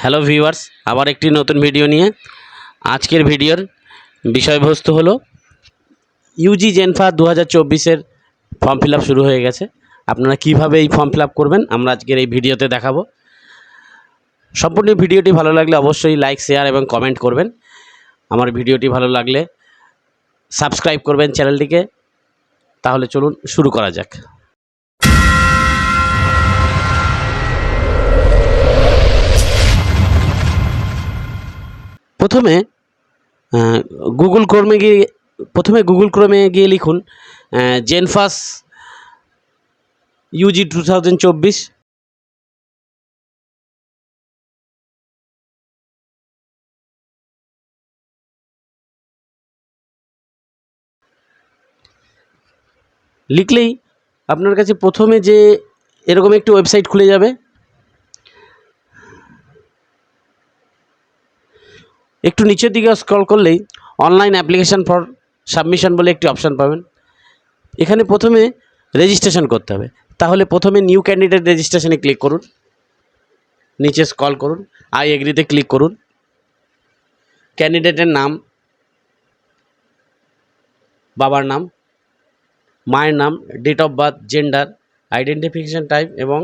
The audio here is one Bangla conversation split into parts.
হ্যালো ভিউয়ার্স, আবার একটি নতুন ভিডিও নিয়ে। আজকের ভিডিওর বিষয়বস্তু হলো ইউজি জেনফা 2024-এর ফর্ম ফিল আপ শুরু হয়ে গেছে। আপনারা কিভাবে এই ফর্ম ফিল আপ করবেন আমরা আজকের এই ভিডিওতে দেখাবো। সম্পূর্ণ ভিডিওটি ভালো লাগলে অবশ্যই লাইক, শেয়ার এবং কমেন্ট করবেন। আমার ভিডিওটি ভালো লাগলে সাবস্ক্রাইব করবেন চ্যানেলটিকে। তাহলে চলুন শুরু করা যাক। প্রথমে গুগল ক্রোমে গিয়ে লিখুন জেনফাস ইউজি 2024। লিখলেই আপনার কাছে প্রথমে যে এরকম একটি ওয়েবসাইট খুলে যাবে। একটু নিচের দিকে স্ক্রল করলেই অনলাইন অ্যাপ্লিকেশান ফর সাবমিশন বলে একটি অপশান পাবেন। এখানে প্রথমে রেজিস্ট্রেশন করতে হবে। তাহলে প্রথমে নিউ ক্যান্ডিডেট রেজিস্ট্রেশনে ক্লিক করুন, নিচে স্ক্রল করুন, আই এগ্রিতে ক্লিক করুন। ক্যান্ডিডেটের নাম, বাবার নাম, মায়ের নাম, date of birth, gender, identification type এবং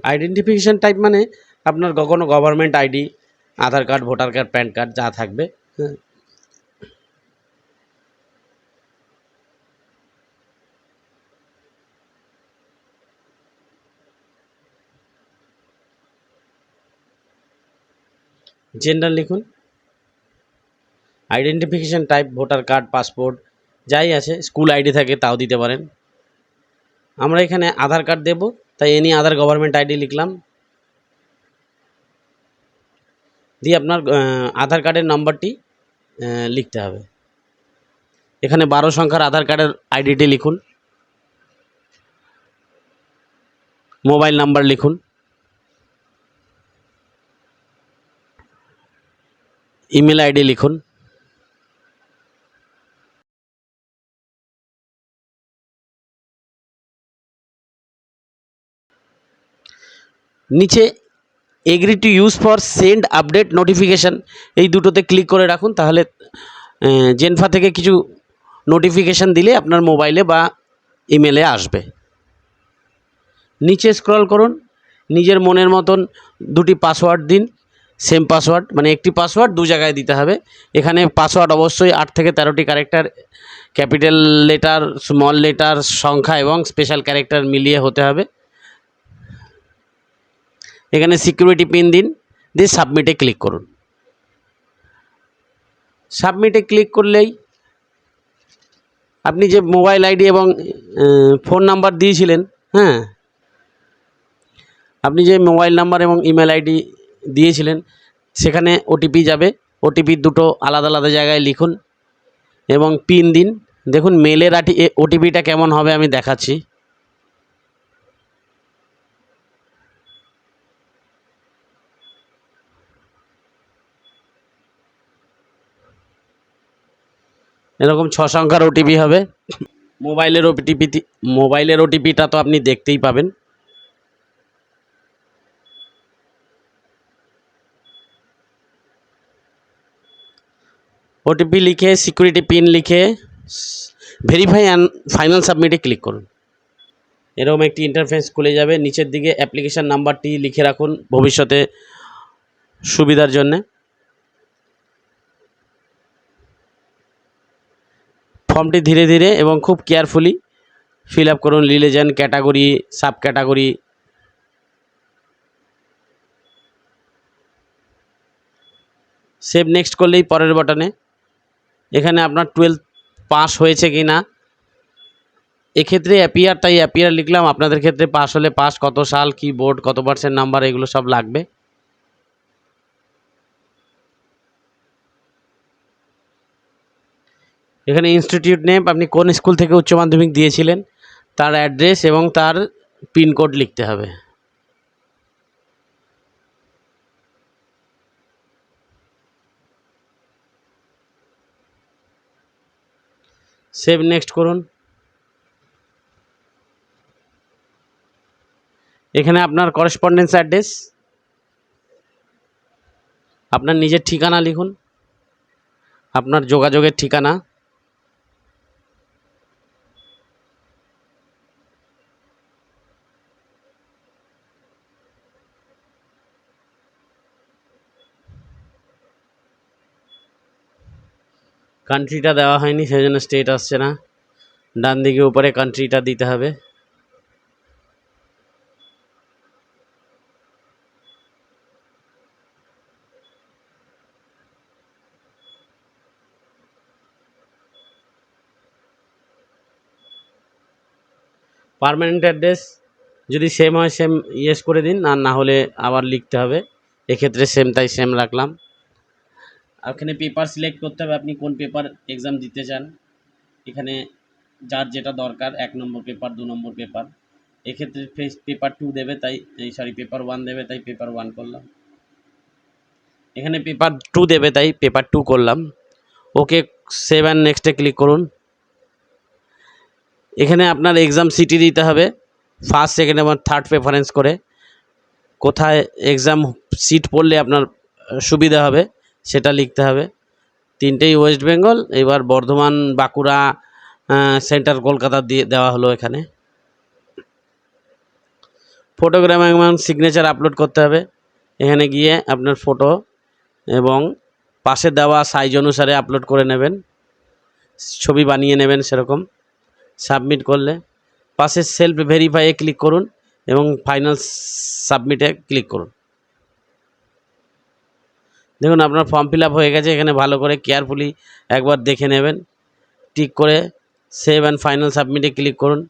আইডেন্টিফিকেশান টাইপ মানে আপনার কোনো government ID, Aadhaar card, voter card, PAN card যা থাকবে। হ্যাঁ, জেন্ডার লিখুন, identification type voter card, passport যাই আছে, স্কুল আইডি থাকে তাও দিতে পারেন। আমরা এখানে আধার কার্ড দেব, তাই এনি আধার গভর্নমেন্ট আইডি লিখলাম। দিয়ে আপনার আধার কার্ডের নম্বরটি লিখতে হবে। এখানে 12 সংখ্যার আধার কার্ডের আইডিটি লিখুন। মোবাইল নাম্বার লিখুন, ইমেল আইডি লিখুন, নিচে agree to use for send update notification এই দুটোতে ক্লিক করে রাখুন। তাহলে জেনফা থেকে কিছু নোটিফিকেশান দিলে আপনার মোবাইলে বা ইমেলে আসবে। নিচে স্ক্রল করুন, নিজের মনের মতন দুটি পাসওয়ার্ড দিন। সেম পাসওয়ার্ড মানে একটি পাসওয়ার্ড দু জায়গায় দিতে হবে। এখানে পাসওয়ার্ড অবশ্যই 8 থেকে 13টি character, capital letter, small letter, সংখ্যা এবং স্পেশাল ক্যারেক্টার মিলিয়ে হতে হবে। এখানে সিকিউরিটি পিন দিন, দিয়ে সাবমিটে ক্লিক করুন। সাবমিটে ক্লিক করলেই আপনি যে মোবাইল আইডি এবং ফোন নাম্বার দিয়েছিলেন, হ্যাঁ, আপনি যে মোবাইল নাম্বার এবং ইমেল আইডি দিয়েছিলেন সেখানে ওটিপি যাবে। ওটিপি দুটো আলাদা আলাদা জায়গায় লিখুন এবং পিন দিন। দেখুন মেলের ওটিপিটা কেমন হবে আমি দেখাচ্ছি। এরকম 6 সংখ্যার ওটিপি হবে। মোবাইলের ওটিপিটা তো আপনি দেখতেই পাবেন। ওটিপি লিখে সিকিউরিটি পিন লিখে ভেরিফাই অ্যান্ড ফাইনাল সাবমিটে ক্লিক করুন। এরকম একটি ইন্টারফেস খুলে যাবে। নিচের দিকে অ্যাপ্লিকেশান নাম্বারটি লিখে রাখুন ভবিষ্যতে সুবিধার জন্যে। ফর্মটি ধীরে ধীরে এবং খুব কেয়ারফুলি ফিল আপ করুন। Religion, category, sub category, save next করলেই পরের বাটনে এখানে আপনার 12 পাস হয়েছে কি না, এক্ষেত্রে অ্যাপিয়ার, তাই অ্যাপিয়ার লিখলাম। আপনাদের ক্ষেত্রে পাস হলে পাস, কত সাল, কি বোর্ড, কত পার্সেন্ট নাম্বার, এগুলো সব লাগবে। এখানে ইনস্টিটিউট নেম, আপনি কোন স্কুল থেকে উচ্চ মাধ্যমিক দিয়েছিলেন তার অ্যাড্রেস এবং তার পিনকোড লিখতে হবে। সেভ নেক্সট করুন। এখানে আপনার করেসপন্ডেন্স অ্যাড্রেস, আপনার নিজের ঠিকানা লিখুন, আপনার যোগাযোগের ঠিকানা, কান্ট্রিটা দেওয়া হয়নি সেই জন্য স্টেট আসছে না, ডান দিকে উপরে কান্ট্রিটা দিতে হবে। পার্মানেন্ট অ্যাড্রেস যদি সেম হয় সেম ইয়েস করে দিন, আর না হলে আবার লিখতে হবে। এক্ষেত্রে সেম, তাই সেম রাখলাম। এখানে পেপার সিলেক্ট করতে হবে, আপনি কোন পেপার এক্সাম দিতে চান। এখানে যার যেটা দরকার, 1 নম্বর পেপার, 2 নম্বর পেপার, এক্ষেত্রে পেপার 2 দেবে, তাই পেপার 1 দেবে, তাই পেপার 1 করলাম। এখানে পেপার 2 দেবে, তাই পেপার 2 করলাম। ওকে, সেভ অ্যান্ড নেক্সটে ক্লিক করুন। এখানে আপনার এক্সাম সিটি দিতে হবে, ফার্স্ট, সেকেন্ড এবং থার্ড প্রেফারেন্স করে। কোথায় এক্সাম সিট পড়লে আপনার সুবিধা হবে সেটা লিখতে হবে। 3টেই ওয়েস্ট বেঙ্গল, এবার বর্ধমান, বাঁকুড়া, সেন্টার কলকাতা দিয়ে দেওয়া হলো। এখানে ফটোগ্রাম এবং সিগনেচার আপলোড করতে হবে। এখানে গিয়ে আপনার ফটো এবং পাশে দেওয়া সাইজ অনুসারে আপলোড করে নেবেন, ছবি বানিয়ে নেবেন সেরকম। সাবমিট করলে পাশে সেলফ ভেরিফাইয়ে ক্লিক করুন এবং ফাইনাল সাবমিটে ক্লিক করুন। দেখুন আপনার ফর্ম ফিল আপ হয়ে গেছে। এখানে ভালো করে কেয়ারফুলি একবার দেখে নেবেন, টিক করে সেভ অ্যান্ড ফাইনাল সাবমিটে ক্লিক করুন।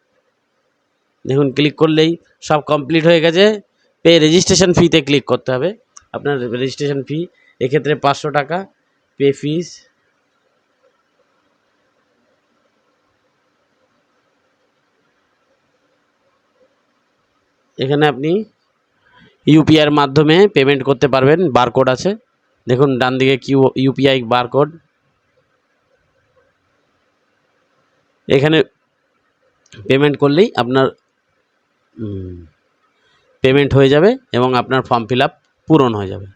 দেখুন ক্লিক করলেই সব কমপ্লিট হয়ে গেছে। পে রেজিস্ট্রেশন ফিতে ক্লিক করতে হবে। আপনার রেজিস্ট্রেশন ফি এক্ষেত্রে 500 টাকা। পে ফিস, এখানে আপনি ইউপিআইয়ের মাধ্যমে পেমেন্ট করতে পারবেন। বারকোড আছে, দেখুন ডান দিকে ইউপিআই বারকোড। এখানে পেমেন্ট করলেই আপনার পেমেন্ট হয়ে যাবে এবং আপনার ফর্ম ফিল আপ পূরণ হয়ে যাবে।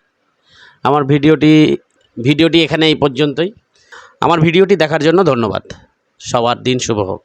আমার ভিডিওটি এখানে এই পর্যন্তই। আমার ভিডিওটি দেখার জন্য ধন্যবাদ। সবার দিন শুভ হোক।